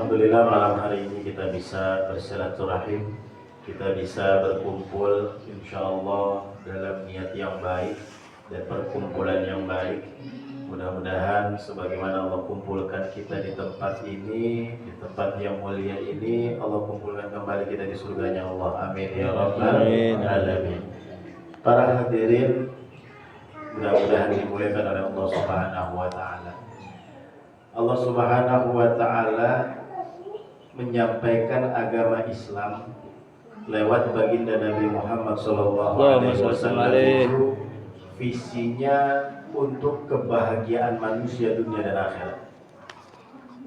Alhamdulillah malam hari ini kita bisa bersilaturahim, kita bisa berkumpul insyaallah dalam niat yang baik dan perkumpulan yang baik. Mudah-mudahan sebagaimana Allah kumpulkan kita di tempat ini, di tempat yang mulia ini, Allah kumpulkan kembali kita di surganya Allah. Amin ya rabbal alamin. Para hadirin, mudah-mudahan dimuliakan oleh Allah Subhanahu wa taala. Allah Subhanahu wa taala menyampaikan agama Islam lewat baginda Nabi Muhammad sallallahu alaihi wasallam itu visinya untuk kebahagiaan manusia dunia dan akhirat.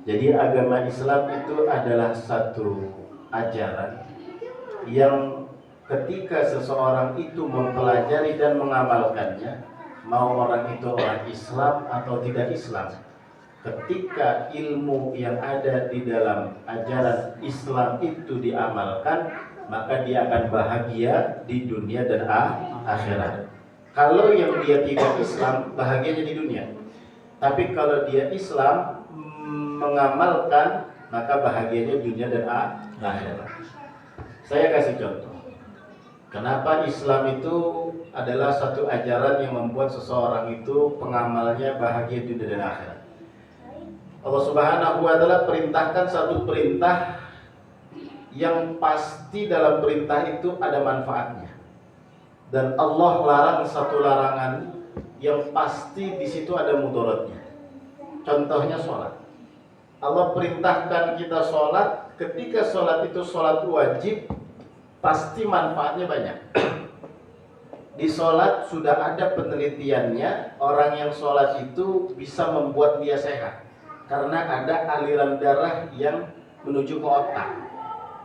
Jadi agama Islam itu adalah satu ajaran yang ketika seseorang itu mempelajari dan mengamalkannya, mau orang itu orang Islam atau tidak Islam, ketika ilmu yang ada di dalam ajaran Islam itu diamalkan, maka dia akan bahagia di dunia dan akhirat. Kalau yang dia tidak Islam, bahagianya di dunia. Tapi kalau dia Islam mengamalkan, maka bahagianya di dunia dan akhirat. Saya kasih contoh. Kenapa Islam itu adalah satu ajaran yang membuat seseorang itu pengamalnya bahagia di dunia dan akhirat. Allah Subhanahu wa taala perintahkan satu perintah yang pasti dalam perintah itu ada manfaatnya. Dan Allah larang satu larangan yang pasti di situ ada mudaratnya. Contohnya sholat. Allah perintahkan kita sholat, ketika sholat itu sholat wajib, pasti manfaatnya banyak. Di sholat sudah ada penelitiannya, orang yang sholat itu bisa membuat dia sehat. Karena ada aliran darah yang menuju ke otak.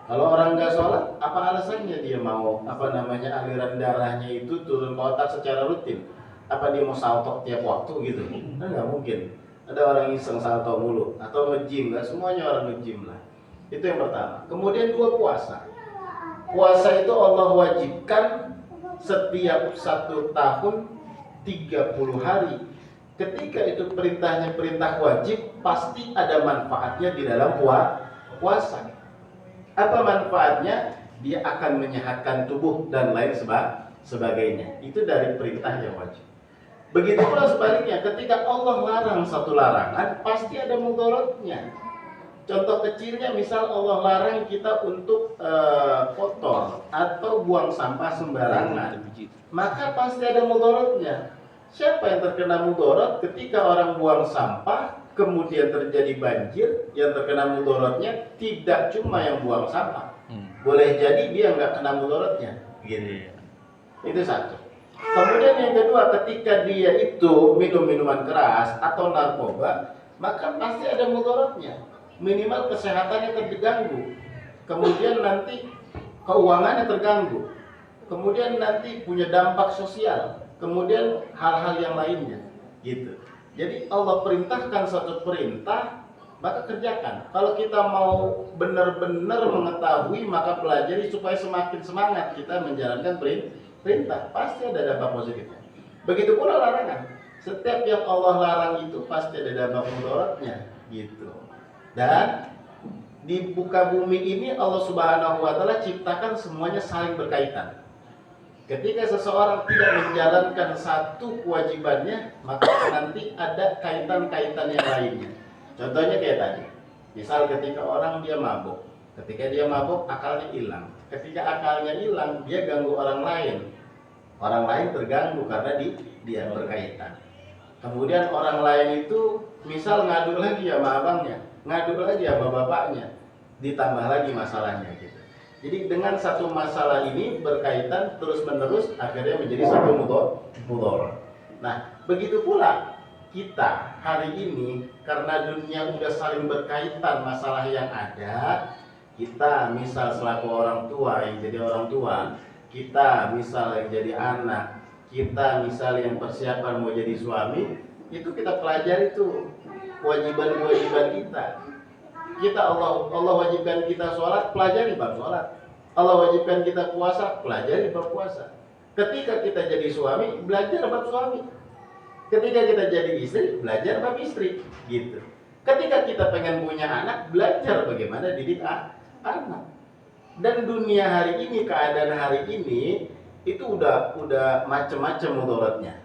Kalau orang nggak sholat, apa alasannya dia mau aliran darahnya itu turun ke otak secara rutin? Apa dia mau salto tiap waktu gitu? Nah, nggak mungkin. Ada orang iseng salto mulu atau nge-gym, nggak semuanya orang nge-gym lah. Itu yang pertama. Kemudian dua, puasa. Puasa itu Allah wajibkan setiap 1 tahun 30 hari. Ketika itu perintahnya perintah wajib, pasti ada manfaatnya di dalam puasa. Apa manfaatnya? Dia akan menyehatkan tubuh dan lain sebagainya. Itu dari perintah yang wajib. Begitu pula sebaliknya, ketika Allah larang satu larangan, pasti ada mudaratnya. Contoh kecilnya, misal Allah larang kita untuk kotor atau buang sampah sembarangan, maka pasti ada mudaratnya. Siapa yang terkena mudarat ketika orang buang sampah kemudian terjadi banjir? Yang terkena mudaratnya tidak cuma yang buang sampah, boleh jadi dia nggak kena mudaratnya gitu. Itu satu. Kemudian yang kedua, ketika dia itu minum minuman keras atau narkoba, maka pasti ada mudaratnya. Minimal kesehatannya terganggu, kemudian nanti keuangannya terganggu, kemudian nanti punya dampak sosial, kemudian hal-hal yang lainnya gitu. Jadi Allah perintahkan satu perintah, maka kerjakan. Kalau kita mau benar-benar mengetahui, maka pelajari supaya semakin semangat kita menjalankan perintah. Pasti ada dampak positifnya. Begitu pula larangan. Setiap yang Allah larang itu pasti ada dampak mudaratnya gitu. Dan di muka bumi ini Allah Subhanahu wa taala ciptakan semuanya saling berkaitan. Ketika seseorang tidak menjalankan satu kewajibannya, maka nanti ada kaitan-kaitan yang lainnya. Contohnya kayak tadi. Misal ketika orang dia mabuk. Ketika dia mabuk, akalnya hilang. Ketika akalnya hilang, dia ganggu orang lain. Orang lain terganggu karena dia berkaitan. Kemudian orang lain itu misal ngadu lagi sama abangnya, ngadu lagi sama bapaknya, ditambah lagi masalahnya gitu. Jadi dengan satu masalah ini berkaitan terus-menerus, akhirnya menjadi satu mudarat. Nah, begitu pula kita hari ini, karena dunia udah saling berkaitan masalah yang ada, kita misal selaku orang tua yang jadi orang tua, kita misal yang jadi anak, kita misal yang persiapan mau jadi suami, itu kita pelajari tuh kewajiban-kewajiban kita. Allah wajibkan kita sholat, pelajari bab sholat. Allah wajibkan kita puasa, pelajari bab puasa. Ketika kita jadi suami, belajar bab suami. Ketika kita jadi istri, belajar bab istri, gitu. Ketika kita pengen punya anak, belajar bagaimana didik anak. Dan dunia hari ini, keadaan hari ini itu udah macam-macam mudaratnya.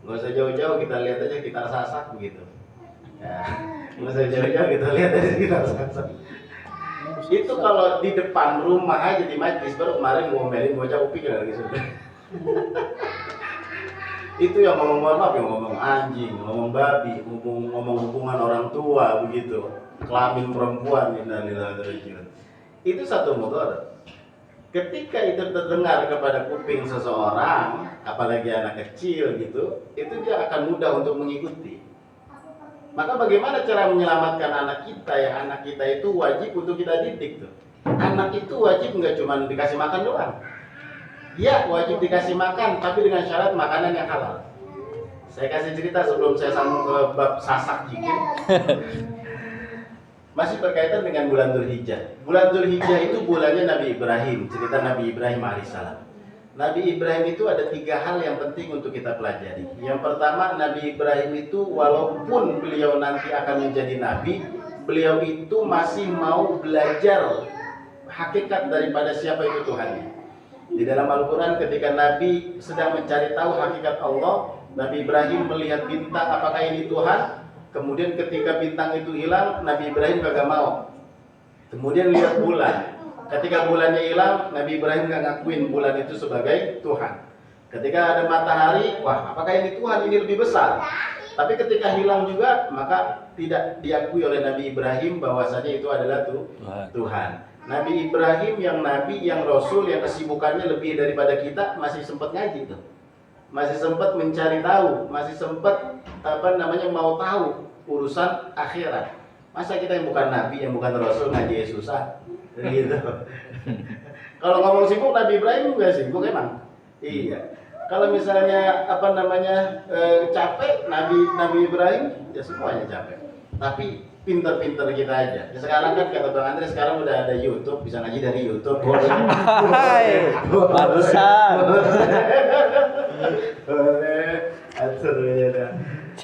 Nggak usah jauh-jauh, kita lihat aja Gitar Sasak begitu. Ya, nggak usah jauh-jauh, kita lihat aja Gitar Sasak. Itu kalau di depan rumah aja di majlis, baru kemarin ngomelin bocah upik lagi sudah. Itu yang ngomong apa? Yang ngomong anjing, ngomong babi, ngomong hubungan orang tua begitu, kelamin perempuan, itu satu mudarat. Ketika itu terdengar kepada kuping seseorang, apalagi anak kecil gitu, itu dia akan mudah untuk mengikuti. Maka bagaimana cara menyelamatkan anak kita? Yang anak kita itu wajib untuk kita didik tuh. Anak itu wajib nggak cuma dikasih makan doang. Ya, wajib dikasih makan, tapi dengan syarat makanan yang halal. Saya kasih cerita sebelum saya sambung ke bab sasak jikin. Masih berkaitan dengan bulan Dzulhijjah. Bulan Dzulhijjah itu bulannya Nabi Ibrahim, cerita Nabi Ibrahim alaihissalam. Nabi Ibrahim itu ada 3 hal yang penting untuk kita pelajari. Yang pertama, Nabi Ibrahim itu walaupun beliau nanti akan menjadi nabi, beliau itu masih mau belajar hakikat daripada siapa itu Tuhannya. Di dalam Al-Quran ketika Nabi sedang mencari tahu hakikat Allah, Nabi Ibrahim melihat bintang, apakah ini Tuhan? Kemudian ketika bintang itu hilang, Nabi Ibrahim kagak mau. Kemudian lihat bulan. Ketika bulannya hilang, Nabi Ibrahim gak ngakuin bulan itu sebagai Tuhan. Ketika ada matahari, wah apakah ini Tuhan? Ini lebih besar. Tapi ketika hilang juga, maka tidak diakui oleh Nabi Ibrahim bahwasanya itu adalah Tuhan. Nabi Ibrahim yang Nabi, yang Rasul, yang kesibukannya lebih daripada kita, masih sempat ngaji tuh. Masih sempat mencari tahu, masih sempat mau tahu urusan akhirat. Masa kita yang bukan Nabi, yang bukan Rasul ngaji susah? Gitu. Kalau ngomong sibuk, Nabi Ibrahim juga sibuk emang. Iya. Kalau misalnya capek, Nabi Ibrahim ya semuanya capek. Tapi pinter-pinter kita aja. Ya, sekarang kan kata Bang Andre, sekarang udah ada YouTube, bisa ngaji dari YouTube. Hai, barusan.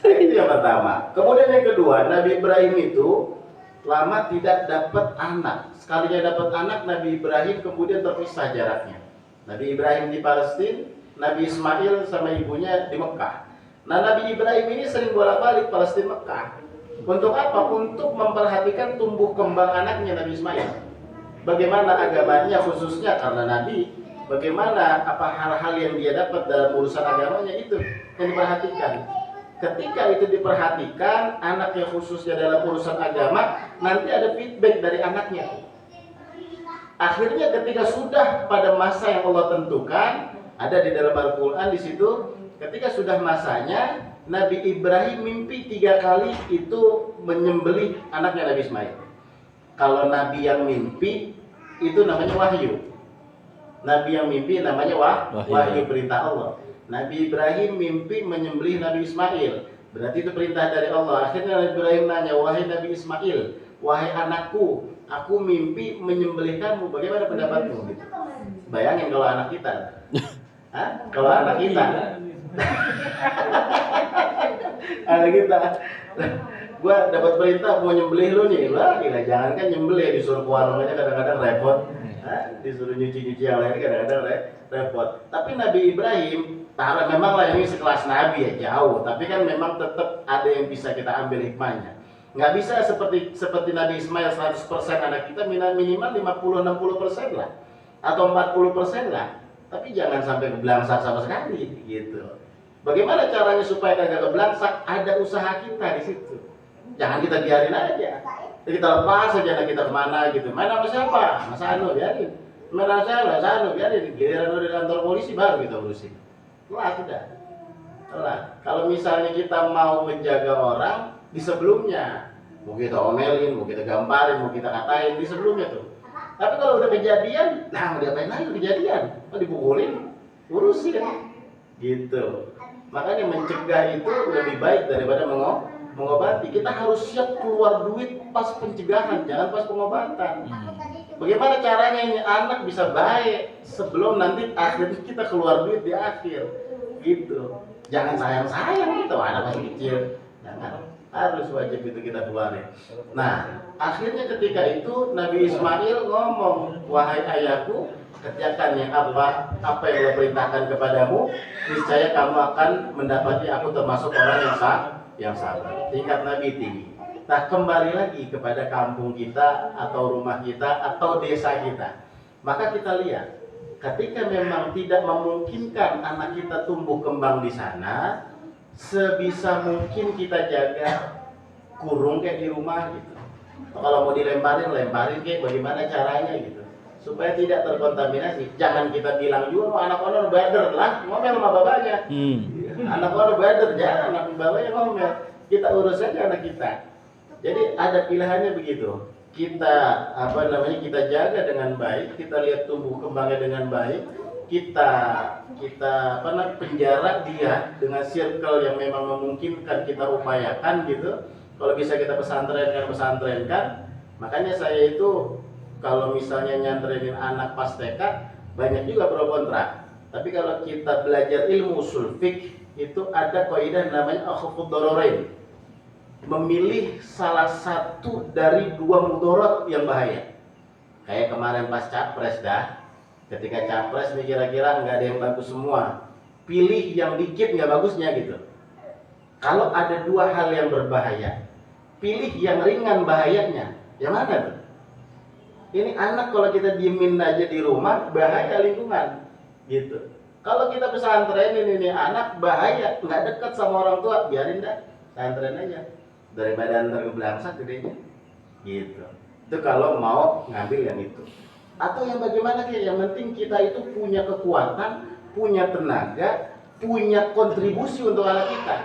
Itu yang pertama. Kemudian yang kedua, Nabi Ibrahim itu lama tidak dapat anak. Sekalinya dapat anak, Nabi Ibrahim kemudian terpisah jaraknya. Nabi Ibrahim di Palestina, Nabi Ismail sama ibunya di Mekah. Nah, Nabi Ibrahim ini sering bolak-balik Palestina Mekah. Untuk apa? Untuk memperhatikan tumbuh kembang anaknya Nabi Ismail. Bagaimana agamanya khususnya karena Nabi, bagaimana hal-hal yang dia dapat dalam urusan agamanya itu yang diperhatikan. Ketika itu diperhatikan, anaknya khususnya dalam urusan agama, nanti ada feedback dari anaknya. Akhirnya ketika sudah pada masa yang Allah tentukan, ada di dalam Al-Quran di situ, ketika sudah masanya, Nabi Ibrahim mimpi 3 kali itu menyembelih anaknya Nabi Ismail. Kalau Nabi yang mimpi itu namanya wahyu. Nabi yang mimpi namanya wahyu perintah Allah. Nabi Ibrahim mimpi menyembelih Nabi Ismail, berarti itu perintah dari Allah. Akhirnya Nabi Ibrahim nanya, wahai Nabi Ismail, wahai anakku, aku mimpi menyembelih kamu, bagaimana pendapatmu? Gitu. Bayangin kalau anak kita. Kalau anak kita. Anak kita. Gua dapat perintah mau nyembelih lu nih. Lah, gila, jangan kan nyembelih, disuruh ke warung aja kadang-kadang repot. Disuruh nyuci-nyuci yang lain kadang-kadang repot. Tapi Nabi Ibrahim, memanglah ini sekelas Nabi ya, jauh. Tapi kan memang tetap ada yang bisa kita ambil hikmahnya. Nggak bisa seperti Nabi Ismail 100% anak kita, minimal 50-60% lah. Atau 40% lah. Tapi jangan sampai kebelangsak sama sekali gitu. Bagaimana caranya supaya kagak kebelangsak? Ada usaha kita di situ. Jangan kita biarin aja. Kita lepas aja anak kita kemana gitu. Main sama siapa? Mas Anu, biarin. Main sama siapa? Mas Anu, biarin. Giliran udah di kantor polisi baru kita urusin. Telat sudah. Telat. Kalau misalnya kita mau menjaga orang di sebelumnya, mau kita omelin, mau kita gamparin, mau kita katain di sebelumnya tuh. Tapi kalau udah kejadian, nah mau diapain lagi kejadian? Mau dipukulin, urusin gitu. Makanya mencegah itu lebih baik daripada mengobati. Kita harus siap keluar duit pas pencegahan, jangan pas pengobatan. Bagaimana caranya ini anak bisa baik sebelum nanti akhirnya kita keluar duit di akhir gitu. Jangan sayang-sayang gitu, anak masih kecil. Jangan. harus wajib itu kita keluarin. Nah, akhirnya ketika itu Nabi Ismail ngomong, wahai ayahku, kerjakan yang apa yang Allah perintahkan kepadamu, niscaya kamu akan mendapati aku termasuk orang yang sabar. Tingkat Nabi tinggi. Nah, kembali lagi kepada kampung kita atau rumah kita atau desa kita. Maka kita lihat, ketika memang tidak memungkinkan anak kita tumbuh kembang di sana, sebisa mungkin kita jaga, kurung kayak di rumah gitu. Kalau mau lemparin kayak bagaimana caranya gitu, supaya tidak terkontaminasi. Jangan kita bilang juga, anak orang bader lah, ngomel sama bapaknya. Anak orang bader, jangan anak bapaknya ngomel. Kita urus saja anak kita. Jadi ada pilihannya begitu. Kita kita jaga dengan baik, kita lihat tumbuh kembangnya dengan baik, kita penjara dia dengan circle yang memang memungkinkan, kita upayakan gitu. Kalau bisa kita pesantrenkan. Makanya saya itu kalau misalnya nyantrenin anak pas TK banyak juga pro kontra. Tapi kalau kita belajar ilmu usul fiqh itu ada kaidah namanya akhafud dararain. Memilih salah satu dari dua mudarat yang bahaya. Kayak kemarin pas capres dah, ketika capres nih kira-kira nggak ada yang bagus semua, pilih yang dikit nggak bagusnya gitu. Kalau ada dua hal yang berbahaya, pilih yang ringan bahayanya. Yang mana tuh? Ini anak kalau kita diemin aja di rumah, bahaya lingkungan gitu. Kalau kita pesantrenin ini anak bahaya, nggak dekat sama orang tua, biarin dah, pesantren aja. Daripada antar ke belakang gedenya gitu. Itu kalau mau ngambil yang itu. Atau yang bagaimana kayak yang penting kita itu punya kekuatan, punya tenaga, punya kontribusi untuk anak kita.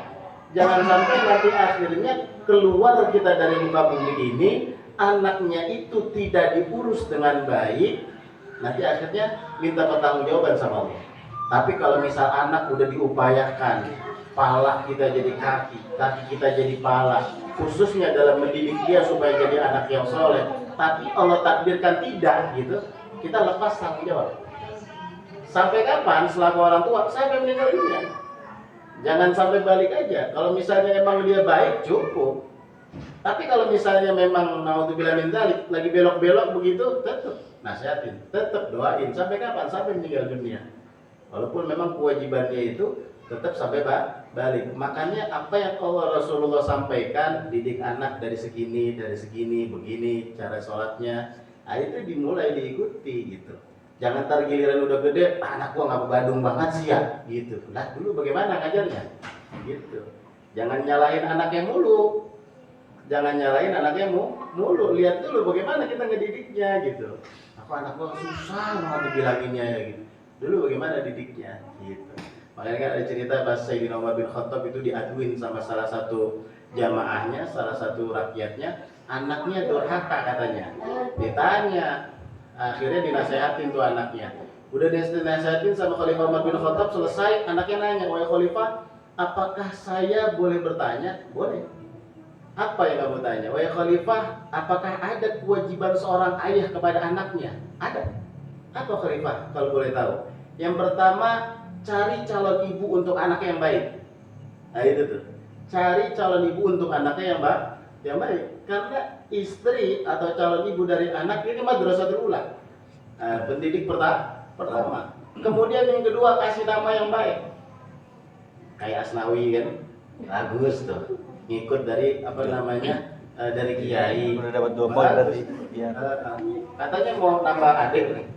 Jangan sampai nanti akhirnya keluar kita dari muka bumi ini, anaknya itu tidak diurus dengan baik, nanti akhirnya minta pertanggungjawaban sama Allah. Tapi kalau misal anak udah diupayakan, pala kita jadi kaki kita jadi pala, khususnya dalam mendidik dia supaya jadi anak yang soleh, tapi Allah takdirkan tidak gitu, kita lepas tanggung jawab. Sampai kapan? Selaku orang tua, sampai meninggal dunia. Jangan sampai balik aja. Kalau misalnya emang dia baik, cukup. Tapi kalau misalnya memang naudzubillah min dzalik, lagi belok-belok begitu, tetap nasihatin, tetap doain. Sampai kapan? Sampai meninggal dunia. Walaupun memang kewajibannya itu tetap sampai balik. Makanya apa yang Allah Rasulullah sampaikan, didik anak dari segini, begini cara sholatnya, nah itu dimulai diikuti gitu. Jangan ntar giliran udah gede, anak gua nggak badung banget sih ya, gitu. Lah dulu bagaimana ngajarnya, gitu. Jangan nyalahin anaknya mulu, lihat dulu bagaimana kita ngedidiknya gitu. Anak gua susah mau dibilanginnya ya gitu. Dulu bagaimana didiknya, gitu. Makanya kan ada cerita pas Sayyidina Umar bin Khattab itu diaduin sama salah satu jamaahnya, salah satu rakyatnya, anaknya durhaka katanya. Ditanya, akhirnya dinasehatin tuh anaknya. Udah dinasehatin sama Khalifah Umar bin Khattab, selesai, anaknya nanya, wahai Khalifah, apakah saya boleh bertanya? Boleh. Apa yang kamu tanya? Wahai Khalifah, apakah ada kewajiban seorang ayah kepada anaknya? Ada. Apa Khalifah kalau boleh tahu? Yang pertama, cari calon ibu untuk anaknya yang baik. Nah itu tuh, cari calon ibu untuk anaknya yang baik. Karena istri atau calon ibu dari anak ini madrasatul ula, pendidik pertama. Kemudian yang kedua, kasih nama yang baik. Kayak Asnawi kan, bagus tuh, ngikut dari dari kiai. Udah dapat 2 poin berarti. Iya. Katanya mau nambah adik nih.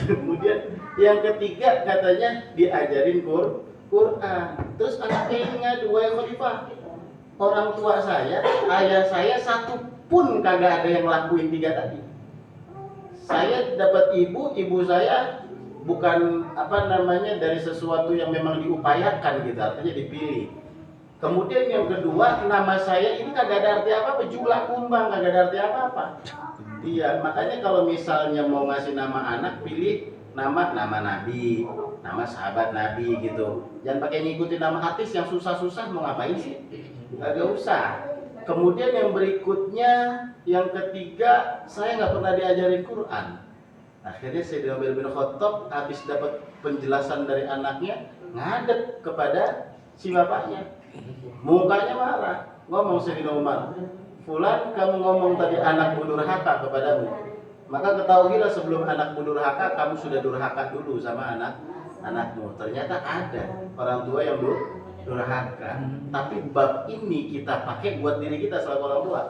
Kemudian yang ketiga katanya diajarin Quran. Terus anaknya ini ngadu, wahai Khalifah, orang tua saya, ayah saya satu pun kagak ada yang lakuin 3 tadi. Saya dapat ibu saya bukan dari sesuatu yang memang diupayakan gitu, artinya dipilih. Kemudian yang kedua, nama saya ini kagak ada arti apa-apa, jumlah kumbang kagak ada arti apa-apa. Iya, makanya kalau misalnya mau ngasih nama anak, pilih nama Nabi, nama sahabat Nabi gitu. Jangan pakai ngikutin nama artis yang susah-susah, mau ngapain sih? Kagak usah. Kemudian yang berikutnya, yang ketiga, saya nggak pernah diajarin Quran. Akhirnya Sayyidina Umar bin Khattab habis dapat penjelasan dari anaknya, ngadep kepada si bapaknya. Mukanya marah. Ngomong Sayyidina Umar, "Fulan, kamu ngomong tadi anakmu durhaka kepadamu. Maka ketahuilah sebelum anakmu durhaka, kamu sudah durhaka dulu sama anakmu." Ternyata ada orang tua yang durhaka. Tapi bab ini kita pakai buat diri kita selaku orang tua.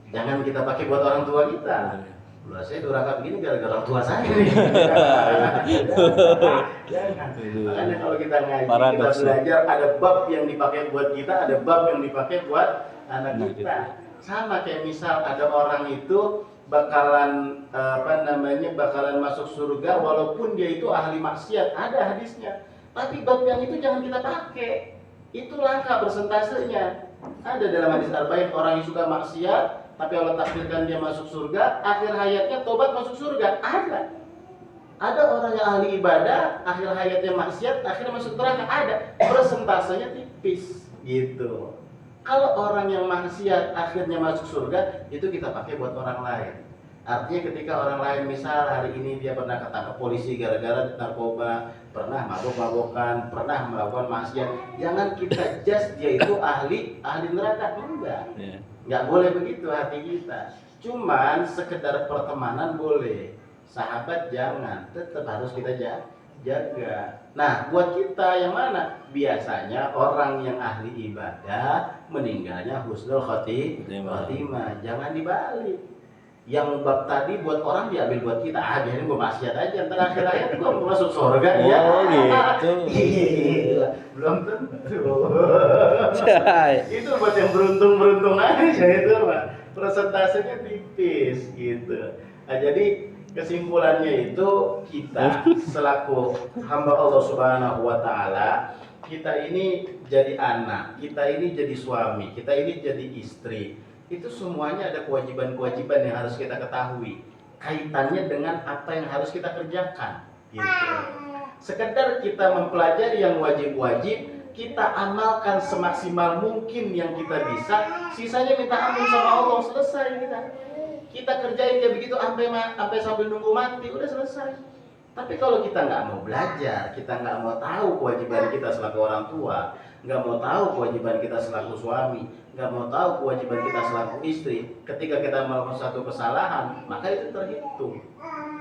Jangan kita pakai buat orang tua kita. Loh, saya durhaka begini gara-gara orang tua saya nih. Jangan. Makanya kalau kita ngaji, kita belajar, ada bab yang dipakai buat kita, ada bab yang dipakai buat anak kita. Sama kayak misal ada orang itu bakalan bakalan masuk surga walaupun dia itu ahli maksiat, ada hadisnya. Tapi bab yang itu jangan kita pakai. Itu langka persentasenya. Ada dalam hadis arba'in, orang yang suka maksiat tapi Allah takdirkan dia masuk surga, akhir hayatnya tobat masuk surga. Ada orang yang ahli ibadah, akhir hayatnya maksiat, akhirnya masuk neraka. Ada, persentasenya tipis gitu. Kalau orang yang maksiat akhirnya masuk surga, itu kita pakai buat orang lain. Artinya ketika orang lain misal hari ini dia pernah ketangkap polisi gara-gara narkoba, pernah mabok-mabokan, pernah melakukan maksiat, jangan kita judge dia itu ahli neraka. Enggak. Nggak boleh begitu hati kita. Cuman sekedar pertemanan boleh. Sahabat jangan, tetap harus kita jaga. Nah, buat kita yang mana? Biasanya orang yang ahli ibadah meninggalnya husnul khotimah. Jangan dibalik. Yang bab tadi buat orang diambil buat kita. Biarin gue maksiat aja. Ntar akhir-akhir gue masuk surga ya. Gitu. Gila, belum tentu. Itu buat yang beruntung aja itu, Pak. Persentasenya tipis gitu. Nah, jadi kesimpulannya itu kita selaku hamba Allah Subhanahu wa taala, kita ini jadi anak, kita ini jadi suami, kita ini jadi istri. Itu semuanya ada kewajiban-kewajiban yang harus kita ketahui. Kaitannya dengan apa yang harus kita kerjakan gitu. Sekedar kita mempelajari yang wajib-wajib, kita amalkan semaksimal mungkin yang kita bisa, sisanya minta ampun sama Allah, selesai kita. Kita kerjain kayak begitu sampai sambil nunggu mati, udah selesai. Tapi kalau kita nggak mau belajar, kita nggak mau tahu kewajiban kita selaku orang tua, nggak mau tahu kewajiban kita selaku suami, nggak mau tahu kewajiban kita selaku istri, ketika kita melakukan satu kesalahan, maka itu terhitung.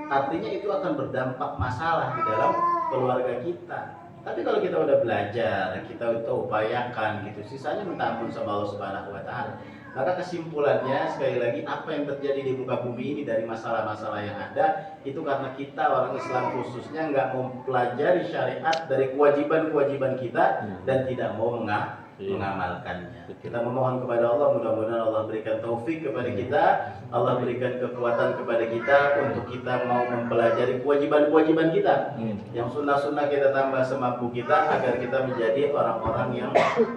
Artinya itu akan berdampak masalah di dalam keluarga kita. Tapi kalau kita udah belajar, kita udah upayakan gitu, sisanya minta ampun sama Allah Subhanahu wa taala. Maka kesimpulannya sekali lagi, apa yang terjadi di muka bumi ini dari masalah-masalah yang ada itu karena kita orang Islam khususnya nggak mempelajari syariat dari kewajiban-kewajiban kita dan tidak mau mengamalkannya. Kita memohon kepada Allah, mudah-mudahan Allah berikan taufik kepada kita, Allah berikan kekuatan kepada kita untuk kita mau mempelajari kewajiban-kewajiban kita. Yang sunnah-sunnah kita tambah semampu kita agar kita menjadi orang-orang yang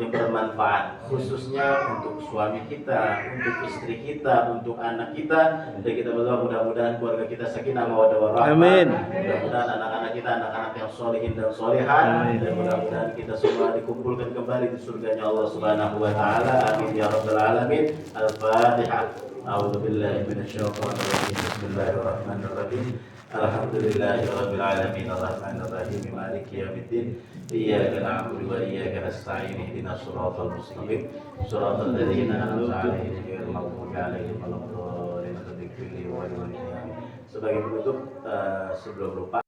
bermanfaat, khususnya untuk suami kita, untuk istri kita, untuk anak kita. Dan kita berdoa mudah-mudahan keluarga kita sakinah mawaddah warahmah. Amin. Mudah-mudahan anak-anak kita anak-anak yang sholihin dan sholihat. Dan mudah-mudahan kita semua dikumpulkan kembali di surganya Allah Subhanahu wa taala. Amin ya rabbal alamin. Al-Fatihah. A'udzu billahi minasyaitonir rajim. Bismillahirrahmanirrahim. Alhamdulillahi rabbil alamin. Arrahmanir rahim. Maliki yaumiddin. Iyyaka na'budu wa iyyaka nasta'in. Ihdinas shiratal mustaqim. Shiratal ladzina an'amta 'alaihim ghairil maghdubi 'alaihim waladdallin. Sebagai penutup, sebelum lupa